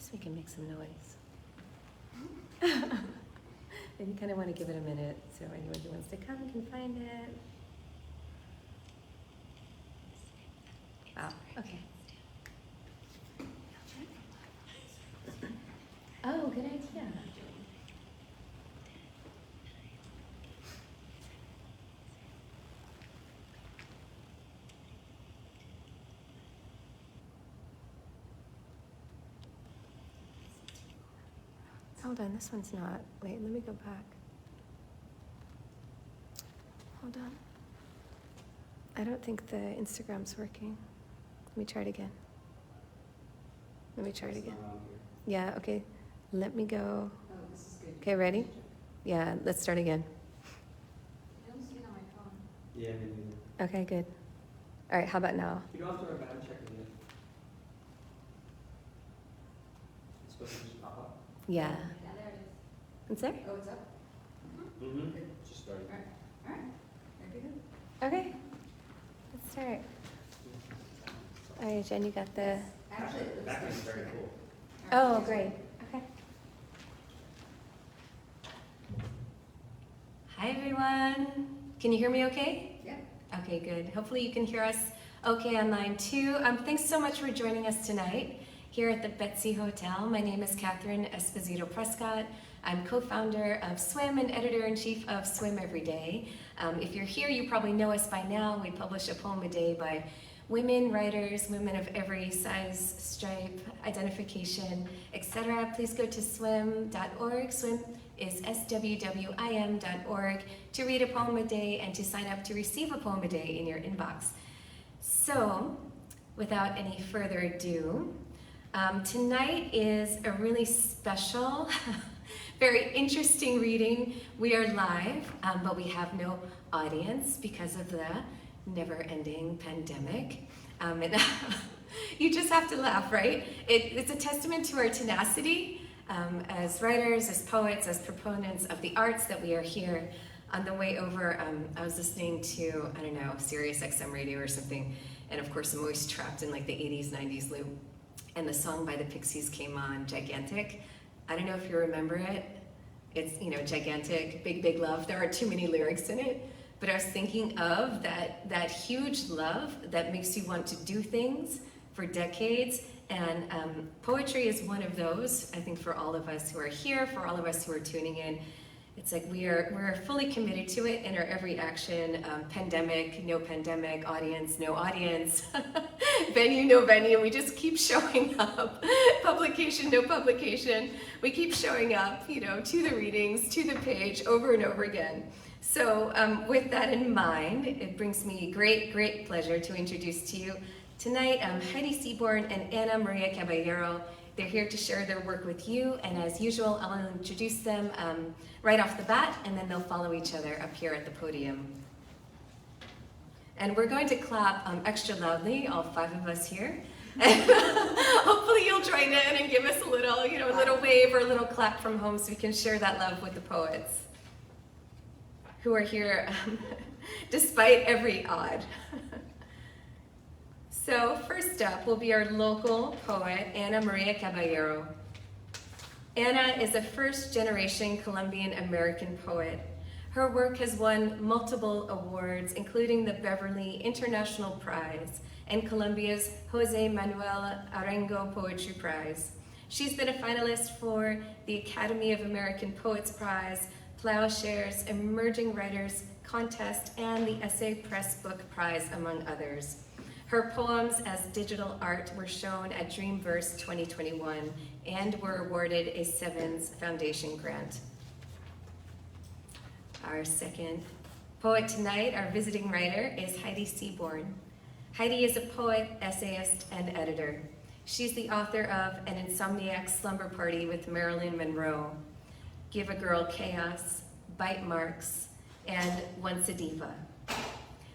guess we can make some noise. And you kind of want to give it a minute so anyone who wants to come can find it. Wow, okay. Oh, good idea. Hold on, this one's not. Wait, let me go back. Hold on. I don't think the Instagram's working. Let me try it again. Let me try it again. Yeah, okay. Let me go. Oh, this is good. Okay, ready? Yeah, let's start again. I don't see it on my phone. Yeah, me neither. Okay, good. All right, how about now? You don't have to rebound check again. It's supposed to just pop up. Yeah. Yeah, there it is. It's there? Oh, it's up? Mm-hmm. Just started. All right. Very good. Okay. Let's start. All right, Jen, you got the... Actually, it looks That good. is very cool. All right. Oh, great. Okay. Hi, everyone. Can you hear me okay? Yeah. Okay, good. Hopefully you can hear us okay online too. Thanks so much for joining us tonight here at the Betsy Hotel. My name is Catherine Esposito Prescott. I'm co-founder of Swim and editor-in-chief of Swim Every Day. If you're here, you probably know us by now. We publish a poem a day by women writers, women of every size, stripe, identification, etc. Please go to swim.org. Swim is swwim.org to read a poem a day and to sign up to receive a poem a day in your inbox. So, without any further ado, tonight is a really special, very interesting reading. We are live, but we have no audience because of the never-ending pandemic. And you just have to laugh, right? It's a testament to our tenacity as writers, as poets, as proponents of the arts that we are here. On the way over, I was listening to, I don't know, Sirius XM radio or something, and of course I'm always trapped in like the 80s, 90s loop. And the song by the Pixies came on, Gigantic. I don't know if you remember it. It's, you know, gigantic, big, big love. There are too many lyrics in it. But I was thinking of that huge love that makes you want to do things for decades. And poetry is one of those, I think, for all of us who are here, for all of us who are tuning in. It's like we're fully committed to it in our every action. Pandemic, no pandemic, audience, no audience, venue, no venue. We just keep showing up. Publication, no publication. We keep showing up, you know, to the readings, to the page, over and over again. So with that in mind, it brings me great, great pleasure to introduce to you tonight Heidi Seiborn and Ana Maria Caballero. They're here to share their work with you, and as usual, I'll introduce them right off the bat, and then they'll follow each other up here at the podium. And we're going to clap extra loudly, all 5 of us here. And hopefully you'll join in and give us a little, you know, a little wave or a little clap from home so we can share that love with the poets who are here despite every odd. So first up will be our local poet, Ana Maria Caballero. Ana is a first-generation Colombian-American poet. Her work has won multiple awards, including the Beverly International Prize and Colombia's Jose Manuel Arango Poetry Prize. She's been a finalist for the Academy of American Poets Prize, Plowshares Emerging Writers Contest, and the Essay Press Book Prize, among others. Her poems as digital art were shown at Dreamverse 2021 and were awarded a Sevens Foundation grant. Our second poet tonight, our visiting writer, is Heidi Seiborn. Heidi is a poet, essayist, and editor. She's the author of An Insomniac Slumber Party with Marilyn Monroe, Give a Girl Chaos, Bite Marks, and Once a Diva.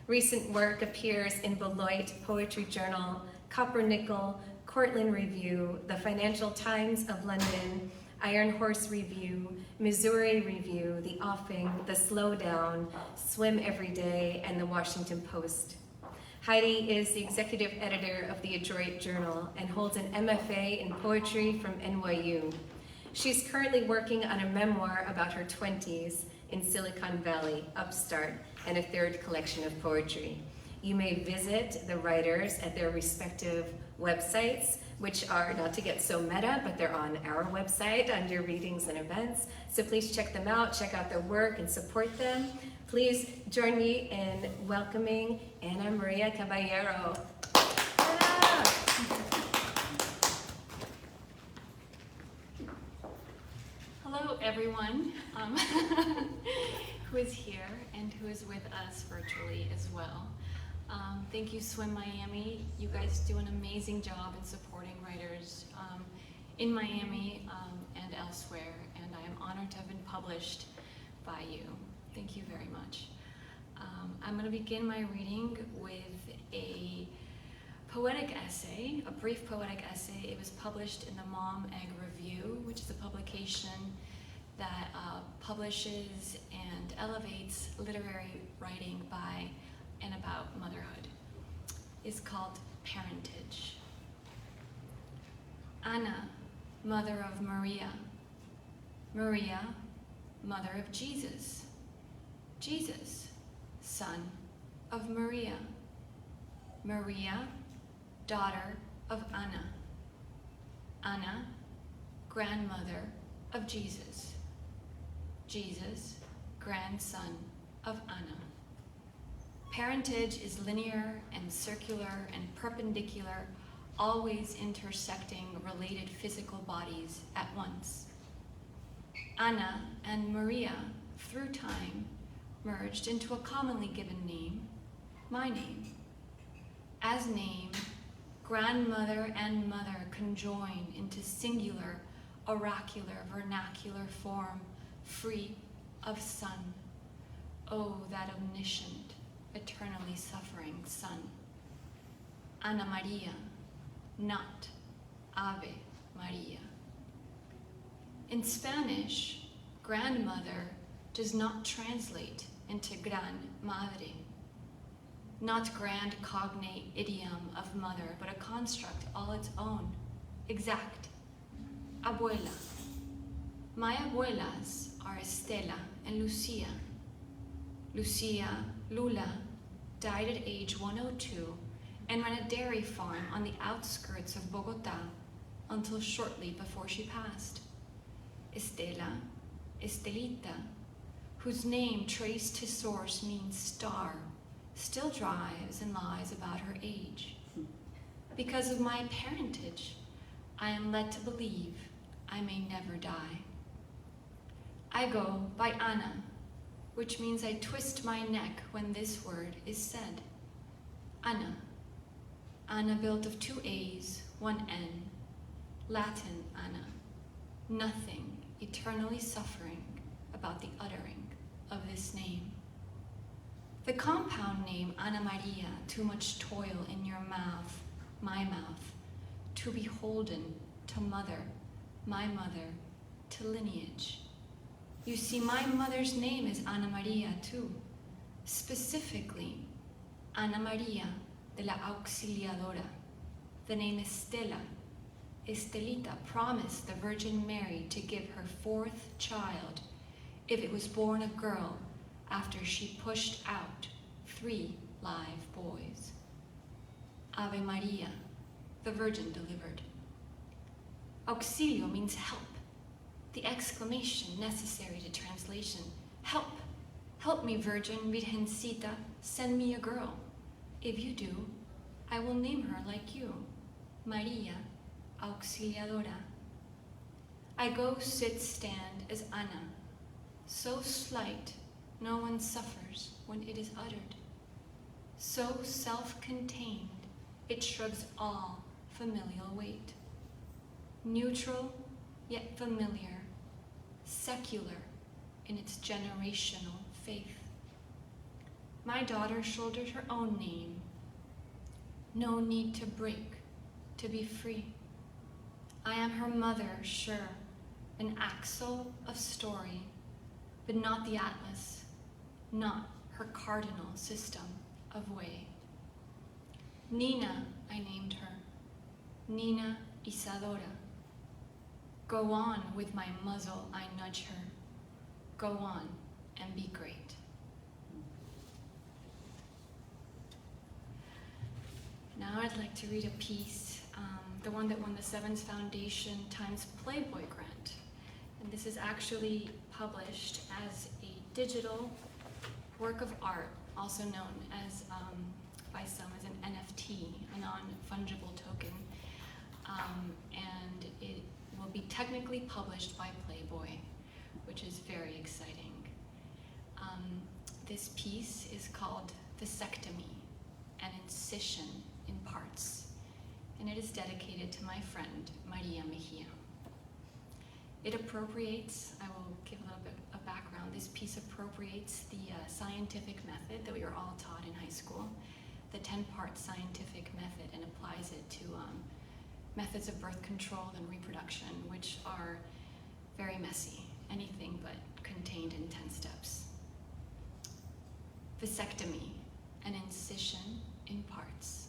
Recent work appears in Beloit Poetry Journal, Copper Nickel, Cortland Review, the Financial Times of London, Iron Horse Review, Missouri Review, The Offing, The Slowdown, Swim Every Day, and The Washington Post. Heidi is the executive editor of the Adroit Journal and holds an MFA in poetry from NYU. She's currently working on a memoir about her 20s in Silicon Valley, upstart, and a third collection of poetry. You may visit the writers at their respective websites, which are, not to get so meta, but they're on our website under readings and events. So please check them out, check out their work, and support them. Please join me in welcoming Ana Maria Caballero. Hello, everyone who is here and who is with us virtually as well. Thank you, Swim Miami. You guys do an amazing job in supporting writers in Miami and elsewhere, and I am honored to have been published by you. Thank you very much. I'm going to begin my reading with a poetic essay, a brief poetic essay. It was published in the Mom Egg Review, which is a publication that publishes and elevates literary writing by and about motherhood. It's called Parentage. Anna, mother of Maria. Maria, mother of Jesus. Jesus, son of Maria. Maria, daughter of Anna. Anna, grandmother of Jesus. Jesus, grandson of Anna. Parentage is linear and circular and perpendicular, always intersecting related physical bodies at once. Anna and Maria, through time, merged into a commonly given name, my name. As name, grandmother and mother conjoin into singular, oracular, vernacular form, free of son. Oh, that omniscient, eternally suffering son. Ana Maria, not Ave Maria. In Spanish, grandmother does not translate into gran madre, not grand cognate idiom of mother, but a construct all its own, exact. Abuela. My abuelas are Estela and Lucia. Lucia, Lula, died at age 102 and ran a dairy farm on the outskirts of Bogota until shortly before she passed. Estela, Estelita, whose name traced to source means star, still drives and lies about her age. Because of my parentage, I am led to believe I may never die. I go by Ana, which means I twist my neck when this word is said. Ana. Ana built of 2 A's, 1 N. Latin Ana. Nothing eternally suffering about the uttering of this name. The compound name Ana Maria, too much toil in your mouth, my mouth, too beholden to mother, my mother, to lineage. You see, my mother's name is Ana Maria too, specifically Ana Maria de la Auxiliadora. The name Estela. Estelita promised the Virgin Mary to give her 4th child if it was born a girl after she pushed out 3 live boys. Ave Maria, the Virgin delivered. Auxilio means help, the exclamation necessary to translation. Help, help me, Virgin, Virgencita, send me a girl. If you do, I will name her like you, Maria Auxiliadora. I go, sit, stand as Ana, so slight no one suffers when it is uttered, so self-contained it shrugs all familial weight. Neutral yet familiar, secular in its generational faith. My daughter shouldered her own name. No need to break, to be free. I am her mother, sure, an axle of story, but not the atlas, not her cardinal system of way. Nina, I named her. Nina Isadora. Go on with my muzzle, I nudge her. Go on and be great. Now I'd like to read a piece, the one that won the Sevens Foundation Times Playboy grant. And this is actually published as a digital work of art, also known as, by some as an NFT, a non-fungible token. And it will be technically published by Playboy, which is very exciting. This piece is called Vasectomy, an incision in parts, and it is dedicated to my friend, Maria Mejia. It appropriates, I will give a little bit of background, this piece appropriates the scientific method that we were all taught in high school, the 10-part scientific method, and applies it to methods of birth control and reproduction, which are very messy, anything but contained in 10 steps. Vasectomy, an incision in parts.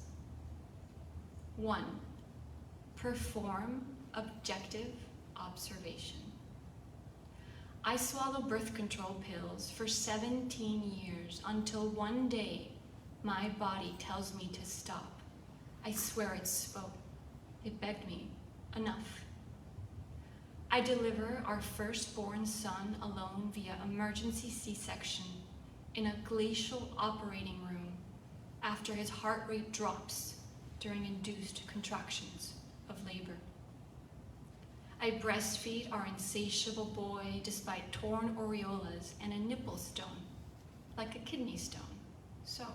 1. Perform objective observation. I swallow birth control pills for 17 years until one day my body tells me to stop. I swear it spoke. It begged me, enough. I deliver our firstborn son alone via emergency C-section in a glacial operating room after his heart rate drops during induced contractions of labor. I breastfeed our insatiable boy despite torn areolas and a nipple stone, like a kidney stone, so.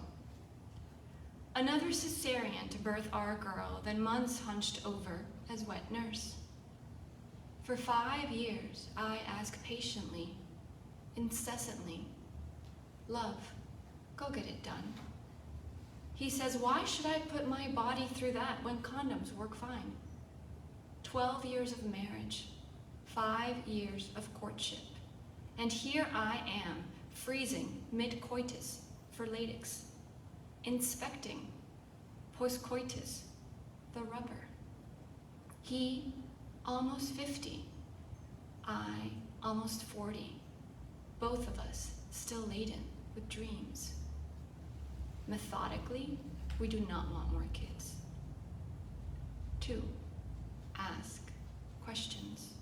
Another cesarean to birth our girl, then months hunched over as wet nurse. For 5 years, I ask patiently, incessantly, love, go get it done. He says, why should I put my body through that when condoms work fine? 12 years of marriage, 5 years of courtship, and here I am, freezing mid-coitus for latex, inspecting post-coitus, the rubber. He, almost 50, I, almost 40, both of us still laden with dreams. Methodically, we do not want more kids. 2. Ask questions.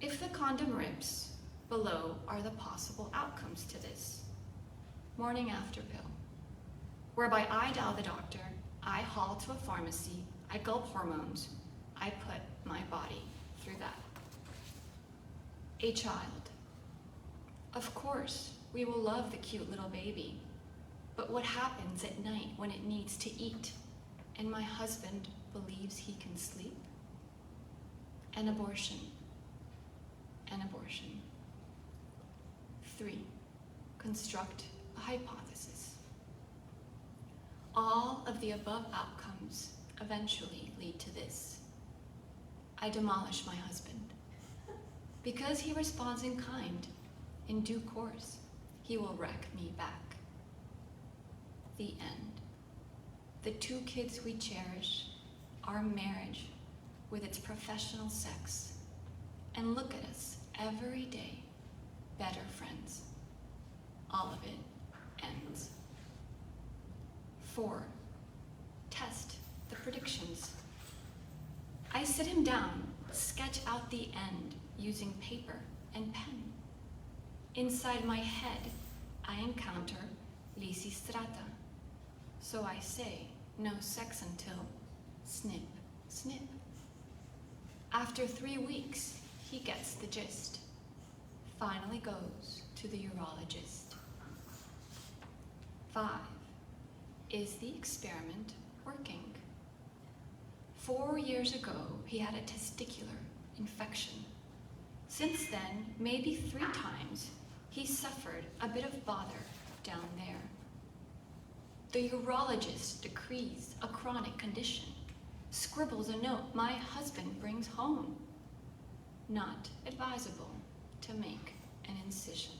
If the condom rips, below are the possible outcomes to this. Morning after pill, whereby I dial the doctor, I haul to a pharmacy, I gulp hormones, I put my body through that. A child. Of course, we will love the cute little baby, but what happens at night when it needs to eat and my husband believes he can sleep? An abortion. An abortion. 3. Construct a hypothesis. All of the above outcomes eventually lead to this. I demolish my husband. Because he responds in kind, in due course, he will wreck me back. The end. The 2 kids we cherish, our marriage with its professional sex, and look at us every day, better friends. All of it ends. 4. Test the predictions. I sit him down, sketch out the end using paper and pen. Inside my head, I encounter Lysistrata. So I say, no sex until snip, snip. After 3 weeks, he gets the gist. Finally goes to the urologist. 5. Is the experiment working? 4 years ago, he had a testicular infection. Since then, maybe 3 times, he suffered a bit of bother down there. The urologist decrees a chronic condition, scribbles a note my husband brings home. Not advisable to make an incision.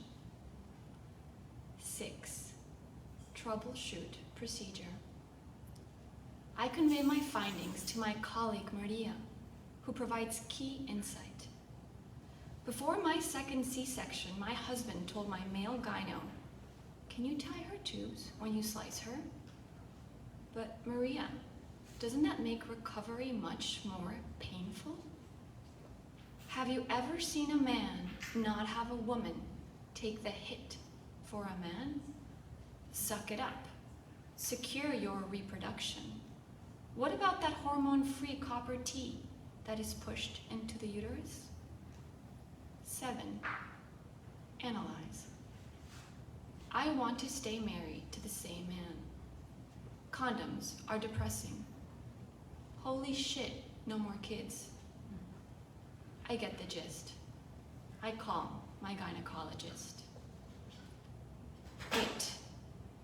6. Troubleshoot procedure. I convey my findings to my colleague Maria, who provides key insight. Before my second C-section, my husband told my male gyno, "Can you tie her tubes when you slice her?" But Maria, doesn't that make recovery much more painful? Have you ever seen a man not have a woman take the hit for a man? Suck it up. Secure your reproduction. What about that hormone-free copper T that is pushed into the uterus? 7. Analyze. I want to stay married to the same man. Condoms are depressing. Holy shit, no more kids. I get the gist. I call my gynecologist. 8.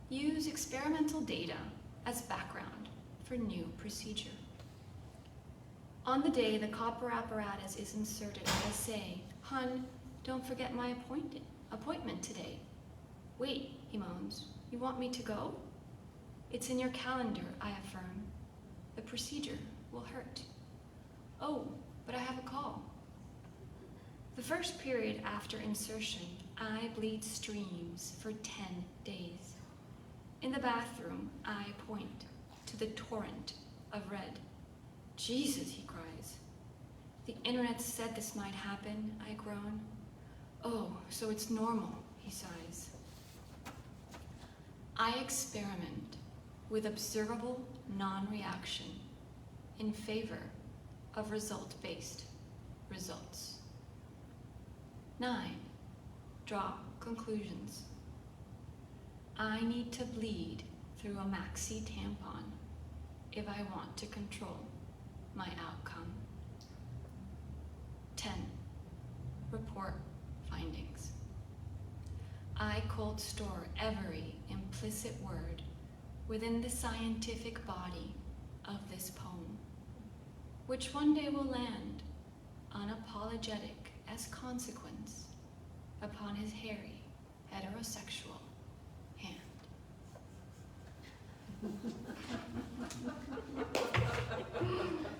Use experimental data as background for new procedure. On the day the copper apparatus is inserted, I say, "Hun, don't forget my appointment today." "Wait," he moans, "you want me to go?" "It's in your calendar," I affirm. "The procedure will hurt." "Oh, but I have a call." The first period after insertion, I bleed streams for 10 days. In the bathroom, I point to the torrent of red. "Jesus," he cries. "The internet said this might happen," I groan. "Oh, so it's normal," he sighs. I experiment with observable non-reaction in favor of result-based results. 9. Draw conclusions. I need to bleed through a maxi tampon if I want to control my outcome. 10. Report findings. I cold store every implicit word within the scientific body of this poem, which one day will land unapologetic as consequence upon his hairy, heterosexual hand.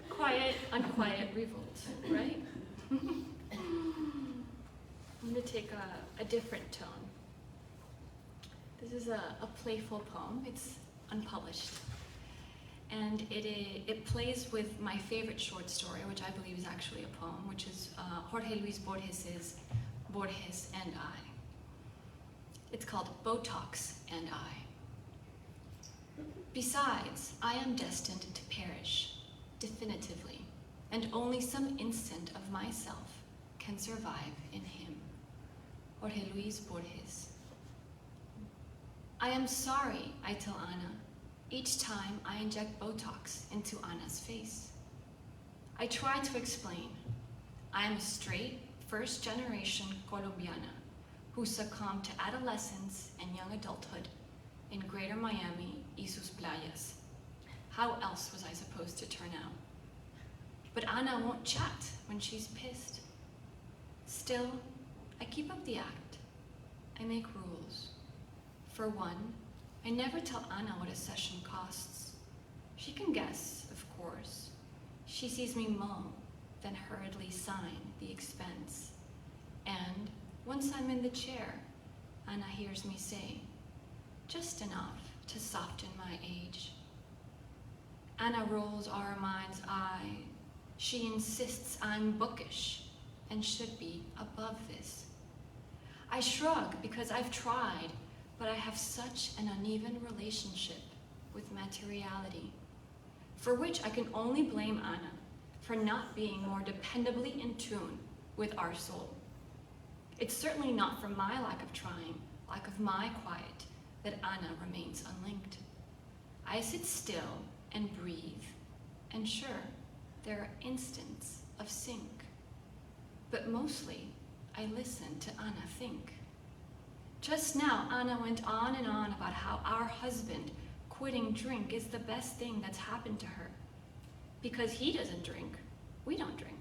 Quiet, unquiet revolt, right? I'm going to take a different tone. This is a playful poem. It's unpublished. And it plays with my favorite short story, which I believe is actually a poem, which is Jorge Luis Borges's Borges and I. It's called Botox and I. Besides, I am destined to perish, definitively, and only some instant of myself can survive in him. Jorge Luis Borges. I am sorry, I tell Ana, each time I inject Botox into Ana's face. I try to explain. I am a straight, first-generation Colombiana who succumbed to adolescence and young adulthood in Greater Miami y sus playas. How else was I supposed to turn out? But Ana won't chat when she's pissed. Still, I keep up the act. I make rules. For one, I never tell Ana what a session costs. She can guess, of course. She sees me mull, then hurriedly sign the expense. And once I'm in the chair, Ana hears me say, just enough to soften my age. Ana rolls our mind's eye. She insists I'm bookish and should be above this. I shrug because I've tried, but I have such an uneven relationship with materiality, for which I can only blame Ana for not being more dependably in tune with our soul. It's certainly not from my lack of trying, lack of my quiet, that Ana remains unlinked. I sit still and breathe, and sure, there are instants of sync, but mostly I listen to Ana think. Just now, Ana went on and on about how our husband quitting drink is the best thing that's happened to her. Because he doesn't drink, we don't drink.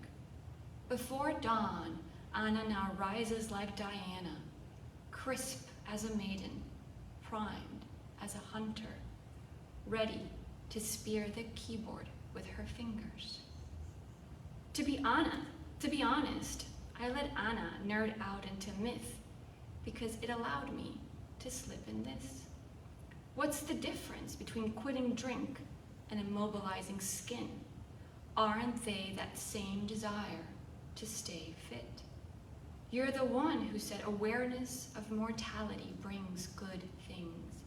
Before dawn, Ana now rises like Diana, crisp as a maiden, primed as a hunter, ready to spear the keyboard with her fingers. To be honest, I let Anna nerd out into myth because it allowed me to slip in this. What's the difference between quitting drink and immobilizing skin? Aren't they that same desire to stay fit? You're the one who said awareness of mortality brings good things,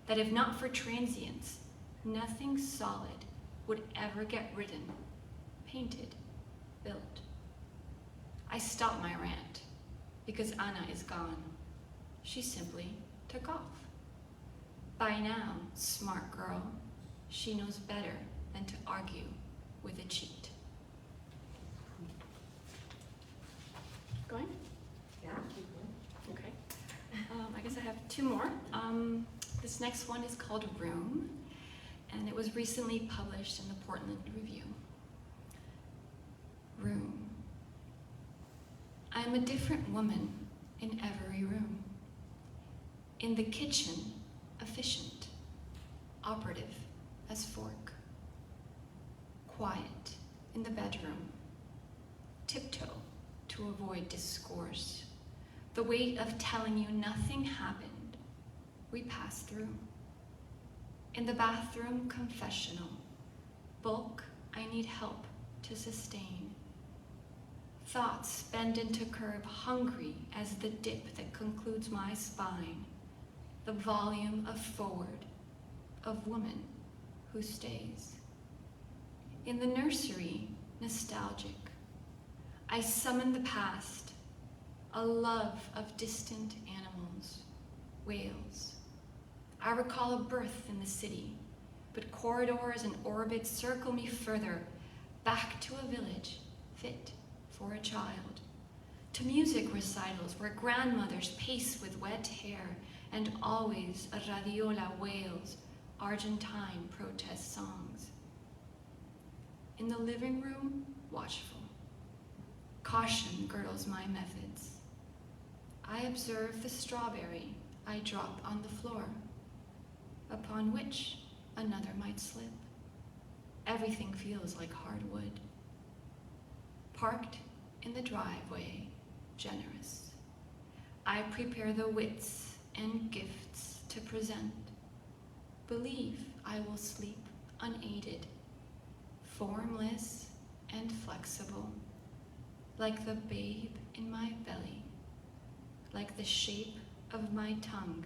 that if not for transience, nothing solid would ever get written, painted, built. I stopped my rant because Anna is gone. She simply took off. By now, smart girl, she knows better than to argue with a cheat. Going? Yeah, keep going. Okay. I guess I have two more. This next one is called Room, and it was recently published in the Portland Review. Room. I am a different woman in every room. In the kitchen, efficient, operative as fork. Quiet in the bedroom, tiptoe to avoid discourse. The weight of telling you nothing happened, we pass through. In the bathroom, confessional, bulk I need help to sustain. Thoughts bend into curve, hungry as the dip that concludes my spine. The volume of forward, of woman who stays. In the nursery, nostalgic, I summon the past, a love of distant animals, whales. I recall a birth in the city, but corridors and orbits circle me further, back to a village fit for a child, to music recitals where grandmothers pace with wet hair, and always a radiola wails Argentine protest songs. In the living room, watchful. Caution girdles my methods. I observe the strawberry I drop on the floor, upon which another might slip. Everything feels like hardwood. Parked in the driveway, generous. I prepare the wits and gifts to present. Believe I will sleep unaided, formless and flexible, like the babe in my belly, like the shape of my tongue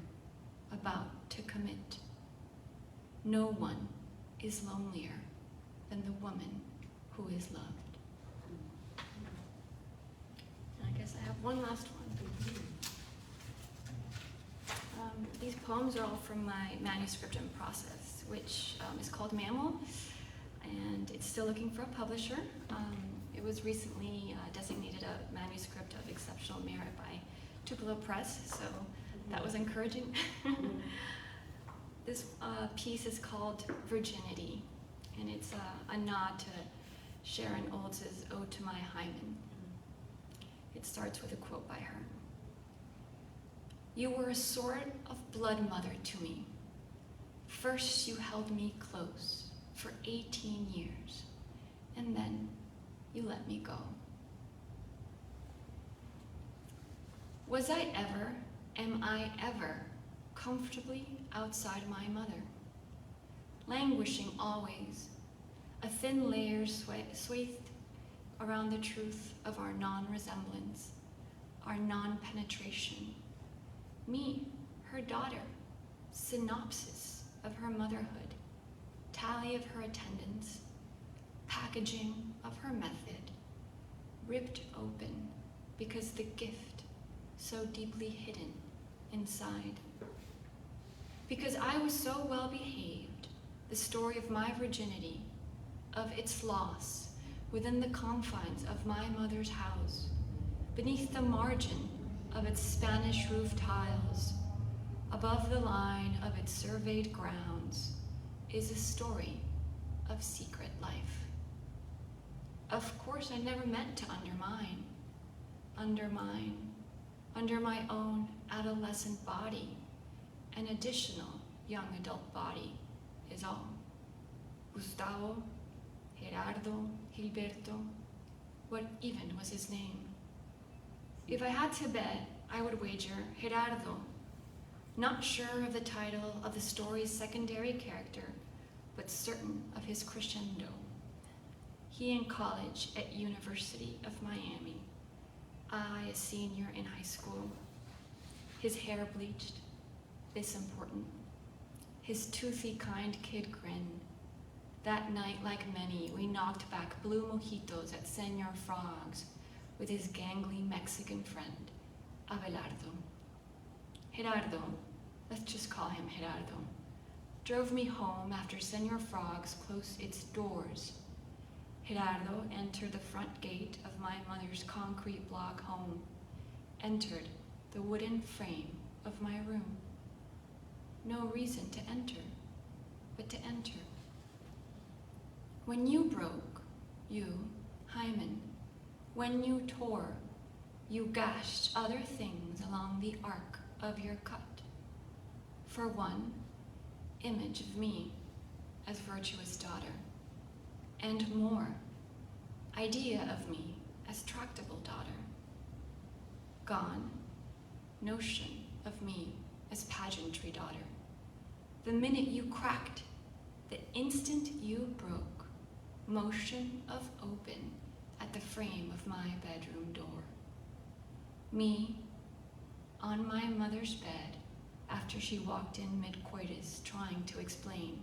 about to commit. No one is lonelier than the woman who is loved. And I guess I have one last one. These poems are all from my manuscript in process, which is called Mammal, and it's still looking for a publisher. It was recently designated a manuscript of exceptional merit by Tupelo Press, so that was encouraging. This piece is called Virginity, and it's a nod to Sharon Olds' Ode to My Hymen. It starts with a quote by her. You were a sort of blood mother to me. First you held me close for 18 years, and then you let me go. Was I ever, am I ever, comfortably outside my mother? Languishing always, a thin layer swathed around the truth of our non-resemblance, our non-penetration. Me, her daughter, synopsis of her motherhood, tally of her attendance, packaging of her method, ripped open because the gift so deeply hidden inside. Because I was so well behaved, the story of my virginity, of its loss within the confines of my mother's house, beneath the margin of its Spanish roof tiles, above the line of its surveyed grounds, is a story of secret life. Of course, I never meant to undermine, under my own adolescent body, an additional young adult body is all. Gustavo, Gerardo, Gilberto. What even was his name? If I had to bet, I would wager Gerardo. Not sure of the title of the story's secondary character, but certain of his crescendo. He in college at University of Miami. I a senior in high school. His hair bleached, this important. His toothy kind kid grin. That night, like many, we knocked back blue mojitos at Senor Frog's with his gangly Mexican friend, Abelardo. Gerardo, let's just call him Gerardo, drove me home after Senor Frog's closed its doors. Gerardo entered the front gate of my mother's concrete block home, entered the wooden frame of my room. No reason to enter, but to enter. When you broke, you, Hymen, when you tore, you gashed other things along the arc of your cut. For one, image of me as virtuous daughter, and more, idea of me as tractable daughter. Gone, notion of me as pageantry daughter. The minute you cracked, the instant you broke, motion of open at the frame of my bedroom door. Me, on my mother's bed after she walked in mid-coitus trying to explain.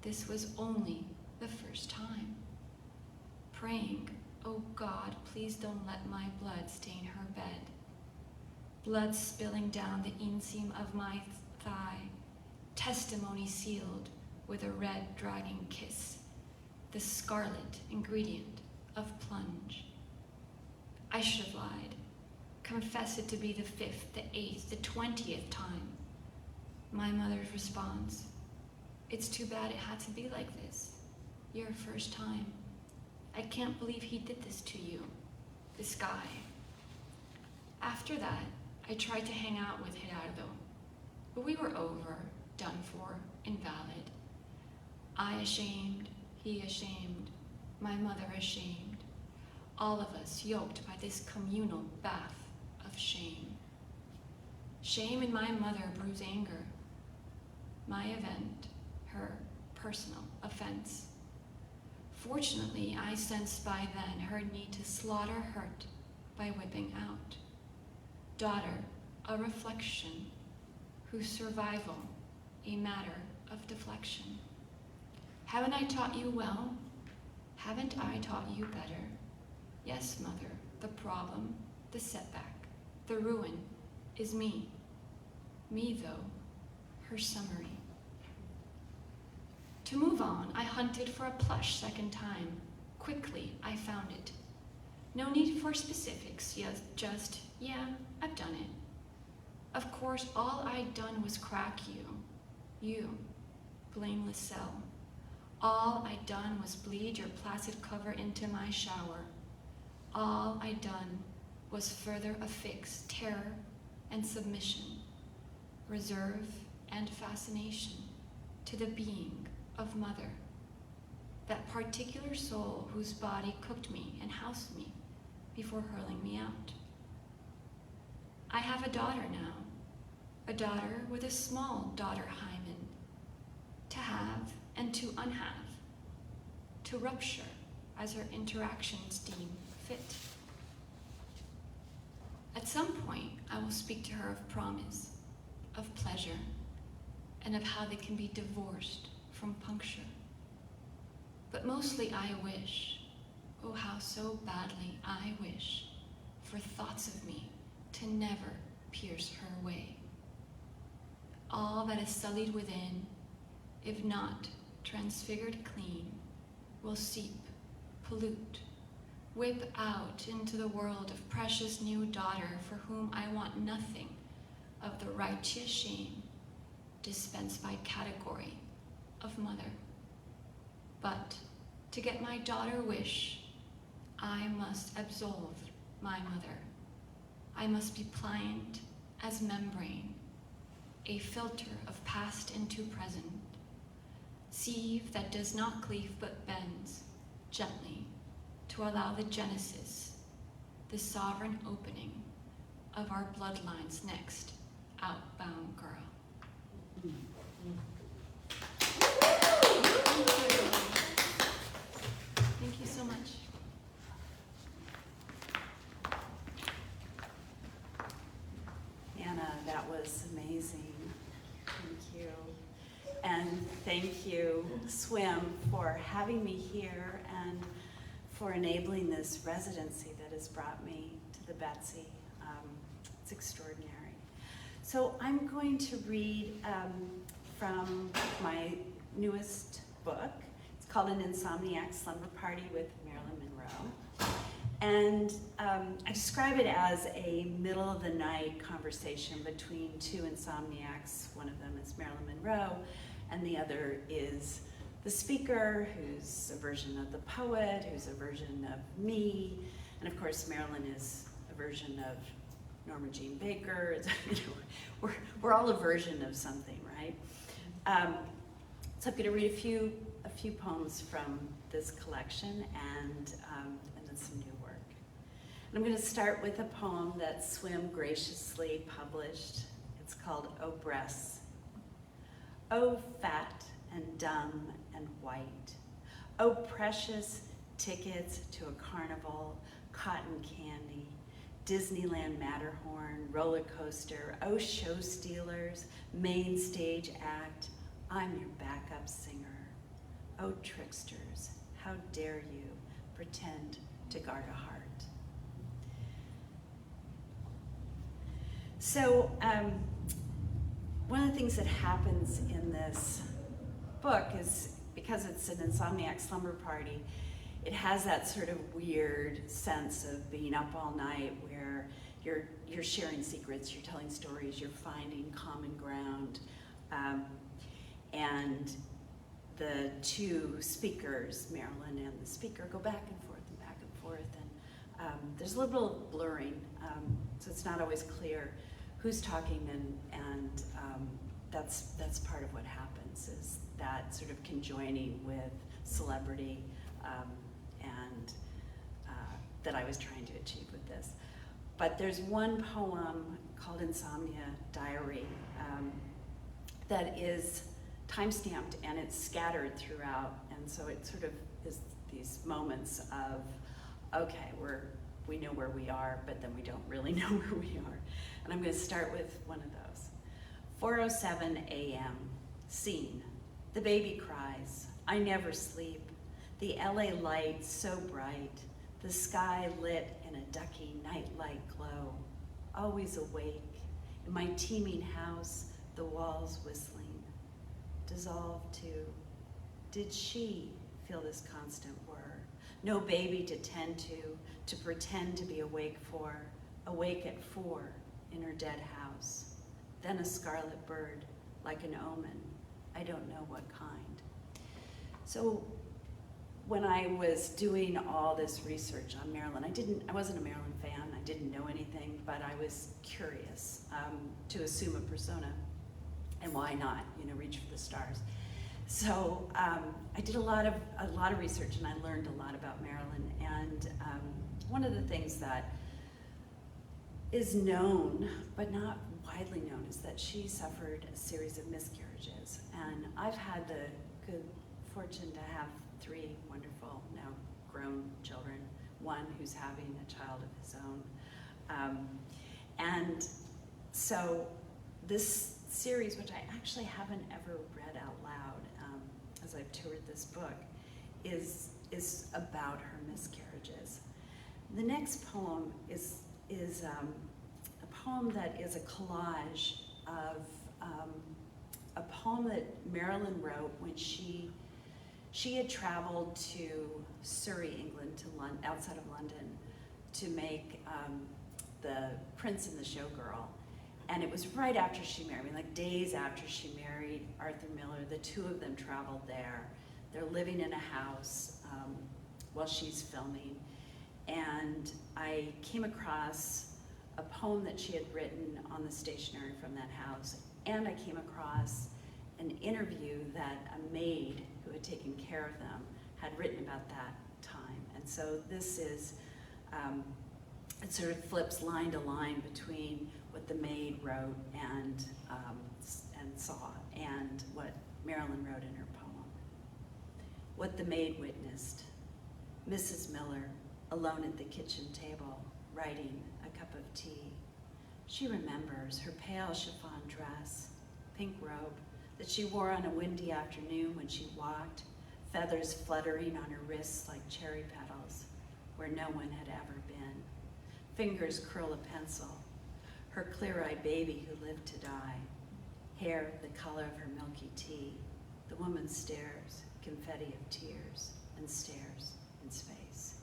This was only the first time. Praying, oh God, please don't let my blood stain her bed. Blood spilling down the inseam of my thigh, testimony sealed with a red dragging kiss, the scarlet ingredient of plunge. I should have lied. Confess it to be the 5th, the 8th, the 20th time. My mother's response, it's too bad it had to be like this. Your first time. I can't believe he did this to you, this guy. After that, I tried to hang out with Gerardo, but we were over, done for, invalid. I ashamed, he ashamed, my mother ashamed, all of us yoked by this communal bath of shame. Shame in my mother brews anger. My event, her personal offense. Fortunately, I sensed by then her need to slaughter hurt by whipping out. Daughter, a reflection, whose survival, a matter of deflection. Haven't I taught you well? Haven't I taught you better? Yes, mother, the problem, the setback, the ruin is me. Me, though, her summary. To move on, I hunted for a plush second time. Quickly, I found it. No need for specifics, just, yeah, I've done it. Of course, all I'd done was crack you, blameless cell. All I'd done was bleed your placid cover into my shower. All I'd done was further affix terror and submission, reserve and fascination to the being of mother, that particular soul whose body cooked me and housed me before hurling me out. I have a daughter now, a daughter with a small daughter hymen, to have and to unhave, to rupture as her interactions deem fit. At some point, I will speak to her of promise, of pleasure, and of how they can be divorced from puncture. But mostly I wish, oh how so badly I wish, for thoughts of me to never pierce her way. All that is sullied within, if not transfigured clean, will seep, pollute, whip out into the world of precious new daughter for whom I want nothing of the righteous shame dispensed by category of mother. But to get my daughter wish, I must absolve my mother. I must be pliant as membrane, a filter of past into present, sieve that does not cleave but bends gently to allow the genesis, the sovereign opening of our bloodline's next outbound girl. Thank you so much. Anna, that was amazing. Thank you. And thank you, Swim, for having me here and for enabling this residency that has brought me to the Betsy. It's extraordinary. So I'm going to read from my newest book. It's called An Insomniac Slumber Party with Marilyn Monroe. And I describe it as a middle of the night conversation between two insomniacs. One of them is Marilyn Monroe, and the other is the speaker, who's a version of the poet, who's a version of me. And of course, Marilyn is a version of Norma Jean Baker. We're all a version of something, right? So I'm going to read a few poems from this collection and then some new work. And I'm going to start with a poem that Swim graciously published. It's called "Oh Breasts." Oh, fat and dumb and white. Oh, precious tickets to a carnival, cotton candy, Disneyland Matterhorn, roller coaster. Oh, show stealers, main stage act. I'm your backup singer. Oh, tricksters, how dare you pretend to guard a heart. So, one of the things that happens in this book is, because it's an insomniac slumber party, it has that sort of weird sense of being up all night where you're sharing secrets, you're telling stories, you're finding common ground. And the two speakers, Marilyn and the speaker, go back and forth and back and forth. And there's a little blurring, so it's not always clear who's talking, and that's part of what happens, is that sort of conjoining with celebrity and that I was trying to achieve with this. But there's one poem called Insomnia Diary that is time-stamped, and it's scattered throughout, and so it sort of is these moments of, okay, we know where we are, but then we don't really know where we are. And I'm going to start with one of those. 4:07 a.m. Scene. The baby cries. I never sleep. The LA light so bright. The sky lit in a ducky nightlight glow. Always awake. In my teeming house, the walls whistling. Dissolved to. Did she feel this constant whir? No baby to tend to pretend to be awake for. Awake at 4 in her dead house. Then a scarlet bird, like an omen. I don't know what kind. So when I was doing all this research on Marilyn, I wasn't a Marilyn fan, I didn't know anything, but I was curious to assume a persona, and why not, reach for the stars. So I did a lot of research, and I learned a lot about Marilyn, and one of the things that is known, but not widely known, is that she suffered a series of miscarriages. And I've had the good fortune to have 3 wonderful, now grown children, one who's having a child of his own. And so this series, which I actually haven't ever read out loud as I've toured this book, is about her miscarriages. The next poem is a poem that is a collage of a poem that Marilyn wrote when she had traveled to Surrey, England, outside of London, to make The Prince and the Showgirl. And it was right after she married, like days after she married Arthur Miller. The two of them traveled there. They're living in a house while she's filming. And I came across a poem that she had written on the stationery from that house. And I came across an interview that a maid who had taken care of them had written about that time. And so this is, it sort of flips line to line between what the maid wrote and saw and what Marilyn wrote in her poem. What the maid witnessed. Mrs. Miller, alone at the kitchen table, writing a cup of tea. She remembers her pale chiffon dress, pink robe that she wore on a windy afternoon when she walked, feathers fluttering on her wrists like cherry petals, where no one had ever been. Fingers curl a pencil, her clear-eyed baby who lived to die, hair the color of her milky tea. The woman stares, confetti of tears, and stares in space.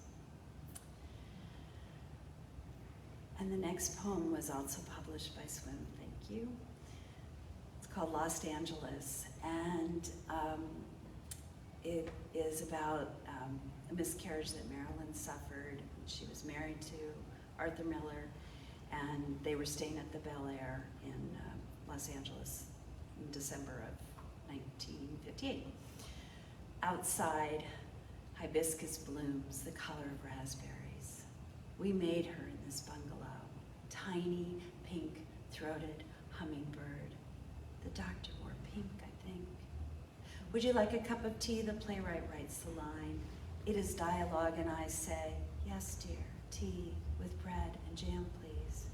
And the next poem was also published by Swim, thank you. It's called Los Angeles, and it is about a miscarriage that Marilyn suffered. She was married to Arthur Miller, and they were staying at the Bel Air in Los Angeles in December of 1958. Outside, hibiscus blooms the color of raspberries. We made her in this bungalow, tiny, pink-throated hummingbird. The doctor wore pink, I think. Would you like a cup of tea? The playwright writes the line. It is dialogue, and I say, yes, dear, tea with bread and jam, please.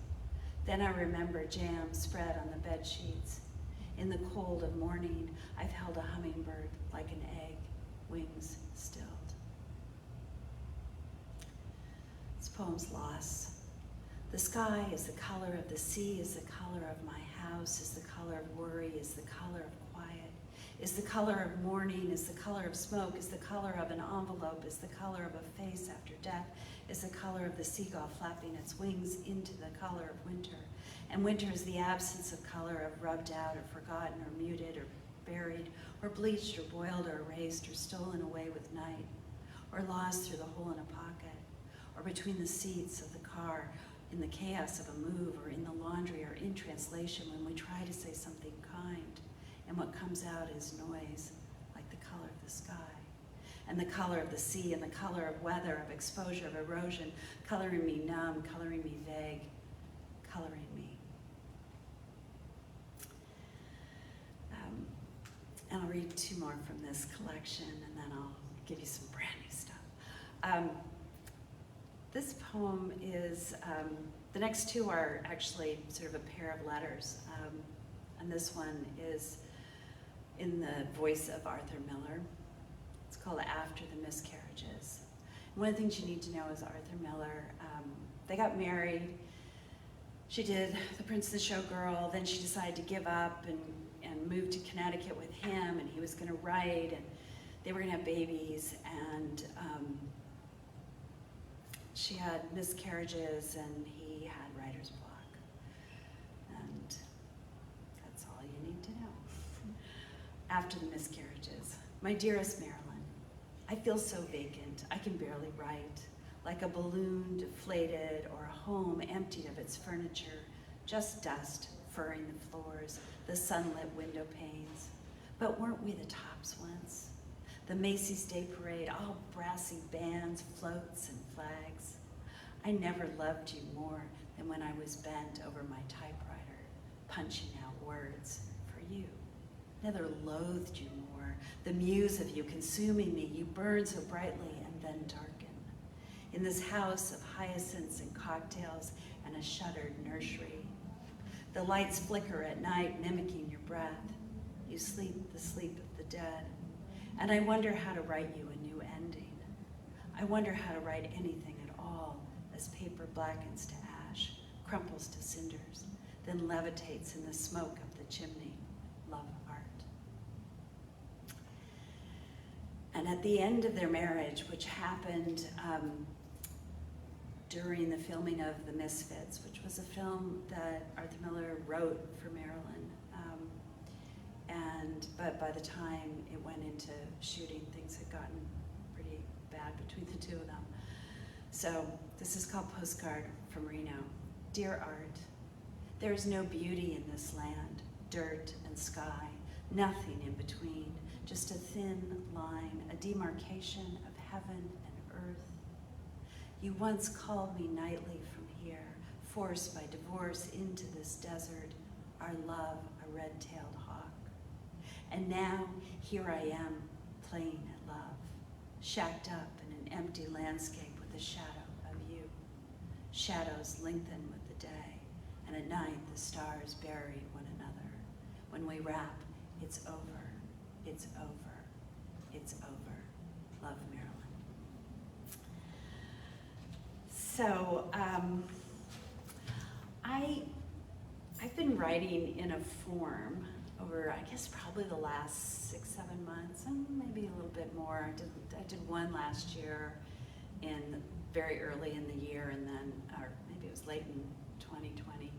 Then I remember jam spread on the bed sheets. In the cold of morning, I've held a hummingbird like an egg, wings stilled. This poem's loss. The sky is the color of the sea, is the color of my house, is the color of worry, is the color of quiet, is the color of mourning, is the color of smoke, is the color of an envelope, is the color of a face after death, is the color of the seagull flapping its wings into the color of winter. And winter is the absence of color, of rubbed out or forgotten or muted or buried or bleached or boiled or erased or stolen away with night or lost through the hole in a pocket or between the seats of the car in the chaos of a move or in the laundry or in translation when we try to say something kind and what comes out is noise like the color of the sky and the color of the sea and the color of weather, of exposure, of erosion, coloring me numb, coloring me vague, coloring me. And I'll read two more from this collection, and then I'll give you some brand new stuff. This poem is, the next two are actually sort of a pair of letters. And this one is in the voice of Arthur Miller. It's called After the Miscarriages. And one of the things you need to know is Arthur Miller, they got married. She did The Prince of the Showgirl, then she decided to give up and moved to Connecticut with him, and he was gonna write, and they were gonna have babies, and she had miscarriages, and he had writer's block. And that's all you need to know. After the miscarriages. My dearest Marilyn, I feel so vacant, I can barely write, like a balloon deflated or a home emptied of its furniture, just dust furring the floors, the sunlit window panes. But weren't we the tops once? The Macy's Day Parade, all brassy bands, floats, and flags. I never loved you more than when I was bent over my typewriter, punching out words for you. Never loathed you more, the muse of you consuming me. You burn so brightly and then darken. In this house of hyacinths and cocktails and a shuttered nursery, the lights flicker at night, mimicking your breath. You sleep the sleep of the dead. And I wonder how to write you a new ending. I wonder how to write anything at all as paper blackens to ash, crumples to cinders, then levitates in the smoke of the chimney. Love art. And at the end of their marriage, which happened during the filming of The Misfits, which was a film that Arthur Miller wrote for Marilyn. But by the time it went into shooting, things had gotten pretty bad between the two of them. So this is called Postcard from Reno. Dear Art, there is no beauty in this land, dirt and sky, Nothing in between, just a thin line, a demarcation of heaven and earth. You once called me nightly from here, forced by divorce into this desert, our love a red-tailed hawk. And now, here I am, playing at love, shacked up in an empty landscape with the shadow of you. Shadows lengthen with the day, and at night the stars bury one another. When we wrap, it's over, it's over, it's over. Love, Marilyn. So, I've been writing in a form over, I guess, probably the last 6-7 months, and maybe a little bit more. I did one last year, very early in the year, and then, or maybe it was late in 2020.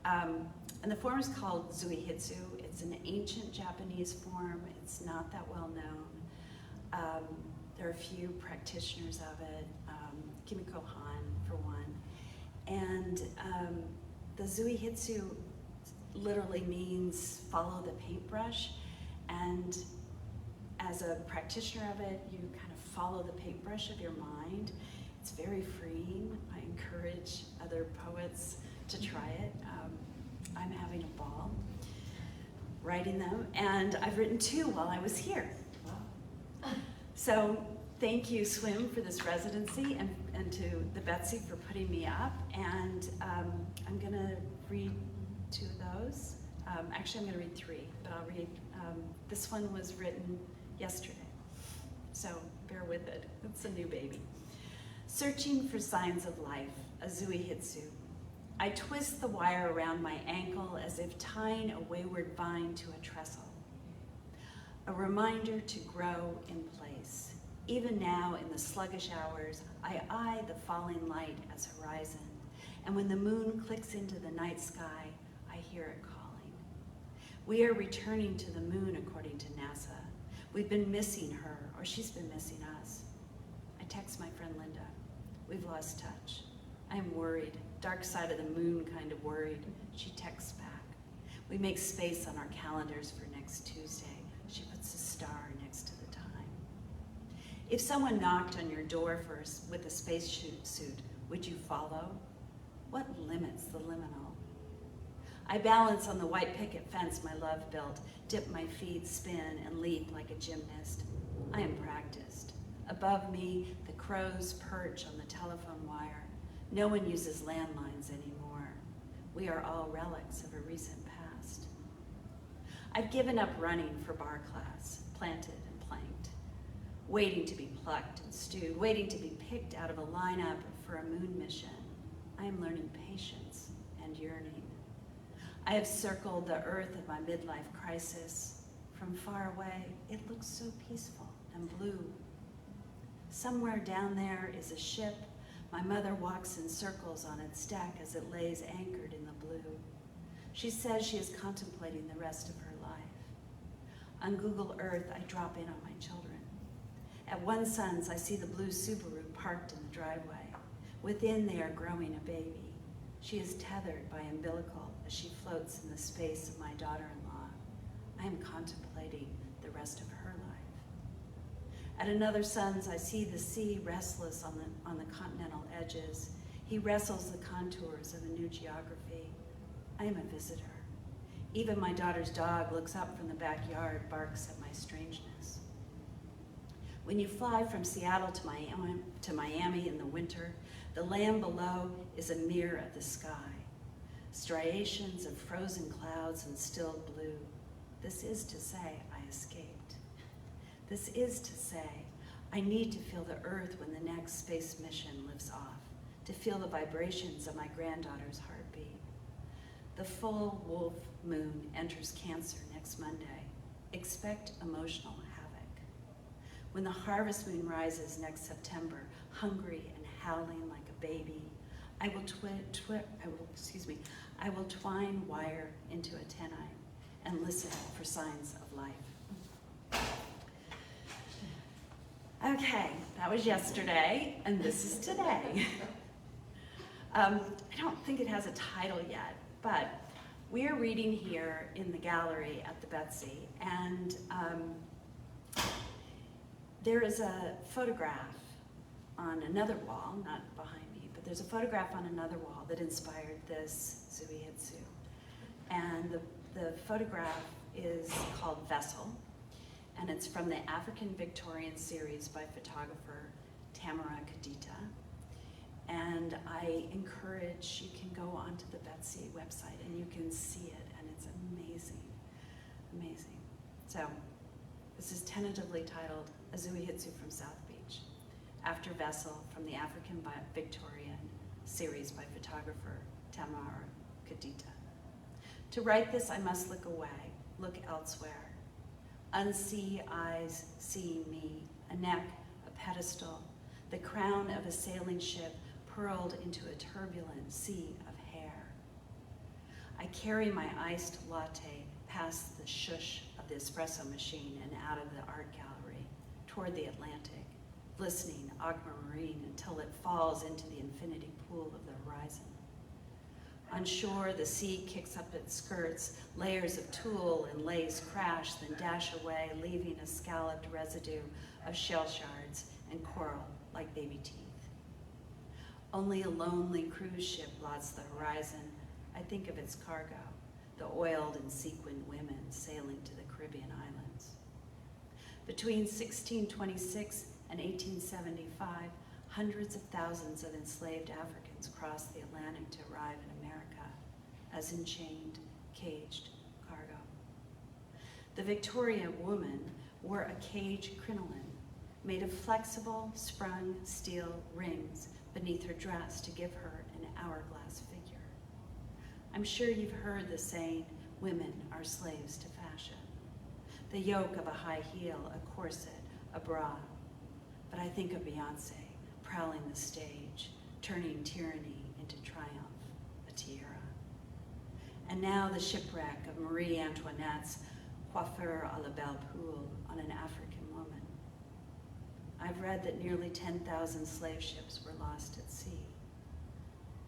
And the form is called Zuihitsu. It's an ancient Japanese form. It's not that well known. There are a few practitioners of it, Kimiko Han for one. And the Zuihitsu literally means follow the paintbrush. And as a practitioner of it, you kind of follow the paintbrush of your mind. It's very freeing. I encourage other poets to try it. I'm having a ball writing them, and I've written 2 while I was here. So thank you, Swim, for this residency, and to the Betsy for putting me up. And I'm gonna read 2 of those. Actually, I'm gonna read 3, but I'll read, this one was written yesterday, so bear with it. It's a new baby. Searching for signs of life, a Zuihitsu. I twist the wire around my ankle as if tying a wayward vine to a trestle. A reminder to grow in place. Even now, in the sluggish hours, I eye the falling light as horizon, and when the moon clicks into the night sky, I hear it calling. We are returning to the moon, according to NASA. We've been missing her, or she's been missing us. I text my friend Linda. We've lost touch. I am worried, dark side of the moon kind of worried. She texts back. We make space on our calendars for next Tuesday. She puts a star next to the time. If someone knocked on your door first with a spacesuit, would you follow? What limits the liminal? I balance on the white picket fence my love built, dip my feet, spin, and leap like a gymnast. I am practiced. Above me, the crows perch on the telephone wire. No one uses landlines anymore. We are all relics of a recent past. I've given up running for bar class, planted and planked, waiting to be plucked and stewed, waiting to be picked out of a lineup for a moon mission. I am learning patience and yearning. I have circled the earth of my midlife crisis. From far away, it looks so peaceful and blue. Somewhere down there is a ship. My mother walks in circles on its deck as it lays anchored in the blue. She says she is contemplating the rest of her life. On Google Earth, I drop in on my children. At One Sons, I see the blue Subaru parked in the driveway. Within, they are growing a baby. She is tethered by umbilical as she floats in the space of my daughter-in-law. I am contemplating the rest of her life. At another Son's, I see the sea restless on the continental edges. He wrestles the contours of a new geography. I am a visitor. Even my daughter's dog looks up from the backyard, barks at my strangeness. When you fly from Seattle to Miami in the winter, the land below is a mirror of the sky. Striations of frozen clouds and stilled blue. This is to say, I escaped. This is to say, I need to feel the earth when the next space mission lifts off, to feel the vibrations of my granddaughter's heartbeat. The full wolf moon enters Cancer next Monday. Expect emotional havoc. When the harvest moon rises next September, hungry and howling like a baby, I will twine wire into antennae and listen for signs of life. Okay, that was yesterday, and this is today. I don't think it has a title yet, but We are reading here in the gallery at the Betsy, and there is a photograph on another wall, not behind me, but there's a photograph on another wall that inspired this Zuihitsu. And the photograph is called Vessel, and it's from the African Victorian series by photographer Tamara Kadita. And I encourage, you can go onto the Betsy website and you can see it, and it's amazing, amazing. So this is tentatively titled A Zuihitsu from South Beach, after Vessel from the African Victorian series by photographer Tamara Kadita. To write this, I must look away, look elsewhere. Unsee eyes see me, a neck, a pedestal, the crown of a sailing ship purled into a turbulent sea of hair. I carry my iced latte past the shush of the espresso machine and out of the art gallery toward the Atlantic, glistening aquamarine until it falls into the infinity pool of the horizon. On shore, the sea kicks up its skirts, layers of tulle and lace crash, then dash away, leaving a scalloped residue of shell shards and coral like baby teeth. Only a lonely cruise ship blots the horizon. I think of its cargo, the oiled and sequined women sailing to the Caribbean islands. Between 1626 and 1875, hundreds of thousands of enslaved Africans crossed the Atlantic to arrive in America as enchained, caged cargo. The Victoria woman wore a cage crinoline made of flexible, sprung steel rings beneath her dress to give her an hourglass figure. I'm sure you've heard the saying, women are slaves to fashion. The yoke of a high heel, a corset, a bra. But I think of Beyonce prowling the stage, turning tyranny into triumph, a tiara. And now the shipwreck of Marie Antoinette's coiffure à la belle poule on an African woman. I've read that nearly 10,000 slave ships were lost at sea.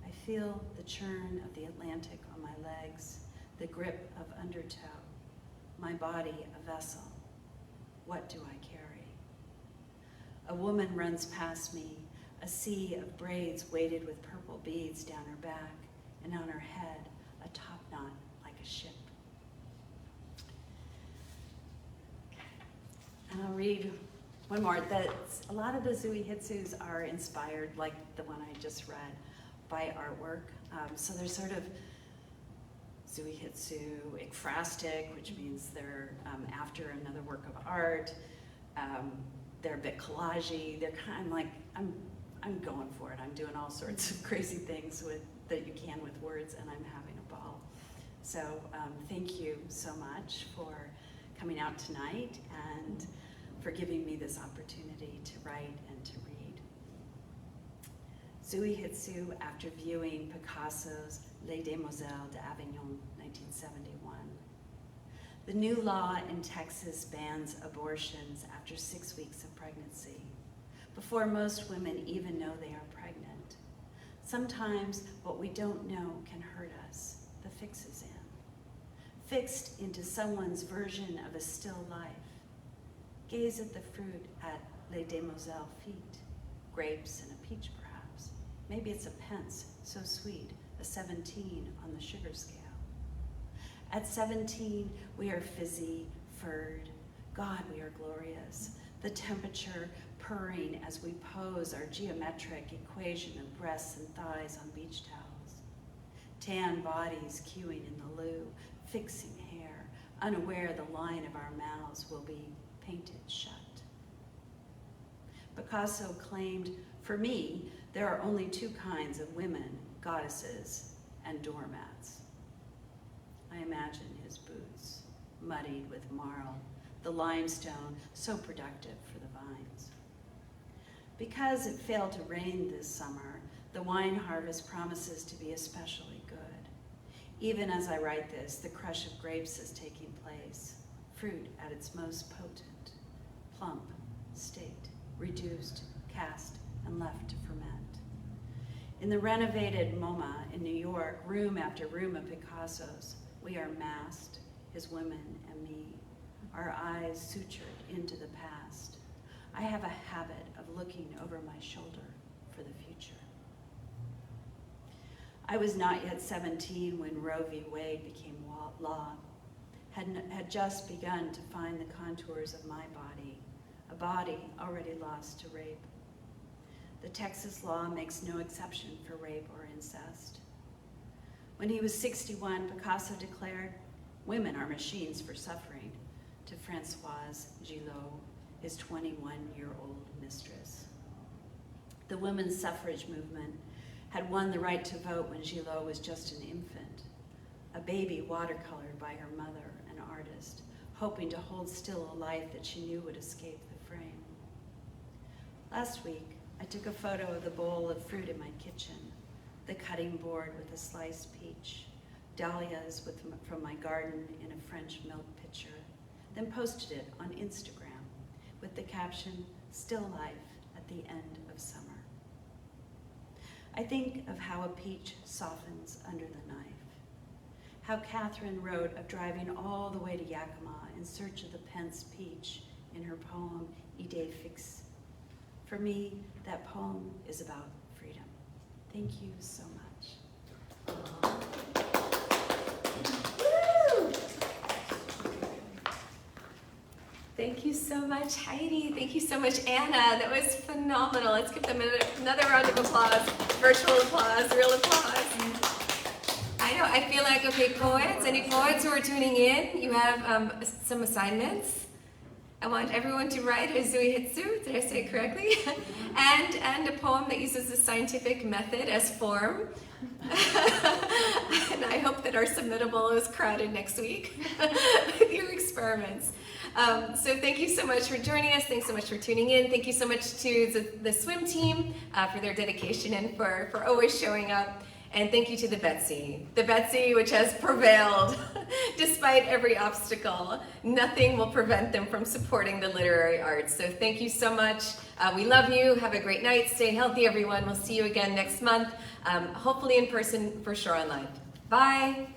I feel the churn of the Atlantic on my legs, the grip of undertow, my body a vessel. What do I carry? A woman runs past me, a sea of braids weighted with purple beads down her back, and on her head, a top knot like a ship. And I'll read one more. A lot of the Zuihitsus are inspired, like the one I just read, by artwork. So they're sort of Zuihitsu ekphrastic, which means they're after another work of art. They're a bit collagey. They're kind of like, I'm going for it. I'm doing all sorts of crazy things that you can with words, and I'm having a ball. So thank you so much for coming out tonight and for giving me this opportunity to write and to read. Zuihitsu after viewing Picasso's Les Demoiselles d'Avignon, 1971. The new law in Texas bans abortions after 6 weeks of pregnancy, before most women even know they are pregnant. Sometimes what we don't know can hurt us. The fix is in. Fixed into someone's version of a still life. Gaze at the fruit at Les Demoiselles' feet. Grapes and a peach, perhaps. Maybe it's a pence, so sweet, a 17 on the sugar scale. At 17, we are fizzy, furred. God, we are glorious. The temperature purring as we pose our geometric equation of breasts and thighs on beach towels. Tan bodies queuing in the loo, fixing hair, unaware the line of our mouths will be painted shut. Picasso claimed, for me, there are only two kinds of women, goddesses and doormats. I imagine his boots, muddied with marl, the limestone so productive for the vines. Because it failed to rain this summer, the wine harvest promises to be especially good. Even as I write this, the crush of grapes is taking place, fruit at its most potent, plump, staked, reduced, cast, and left to ferment. In the renovated MoMA in New York, room after room of Picassos, We are masked, his women and me, our eyes sutured into the past. I have a habit of looking over my shoulder for the future. I was not yet 17 when Roe v. Wade became law, had just begun to find the contours of my body, a body already lost to rape. The Texas law makes no exception for rape or incest. When he was 61, Picasso declared, "Women are machines for suffering," to Françoise Gillot, his 21-year-old mistress. The women's suffrage movement had won the right to vote when Gillot was just an infant, a baby watercolored by her mother, an artist, hoping to hold still a life that she knew would escape the frame. Last week, I took a photo of the bowl of fruit in my kitchen, the cutting board with a sliced peach, dahlias from my garden in a French milk pitcher, then posted it on Instagram with the caption, "Still life at the end of summer." I think of how a peach softens under the knife, how Catherine wrote of driving all the way to Yakima in search of the Pence peach in her poem, Idée fixe. For me, that poem is about freedom. Thank you so much. Woo! Thank you so much, Heidi. Thank you so much, Anna. That was phenomenal. Let's give them another round of applause. Virtual applause, real applause. I know, I feel like, okay, poets, any poets who are tuning in, you have some assignments. I want everyone to write a zuihitsu, did I say it correctly? and a poem that uses the scientific method as form. And I hope that our submittable is crowded next week with your experiments. So thank you so much for joining us. Thanks so much for tuning in. Thank you so much to the swim team for their dedication and for always showing up. And thank you to the Betsy which has prevailed despite every obstacle. Nothing will prevent them from supporting the literary arts. So thank you so much. We love you. Have a great night. Stay healthy, everyone. We'll see you again next month, hopefully in person, for sure online. Bye.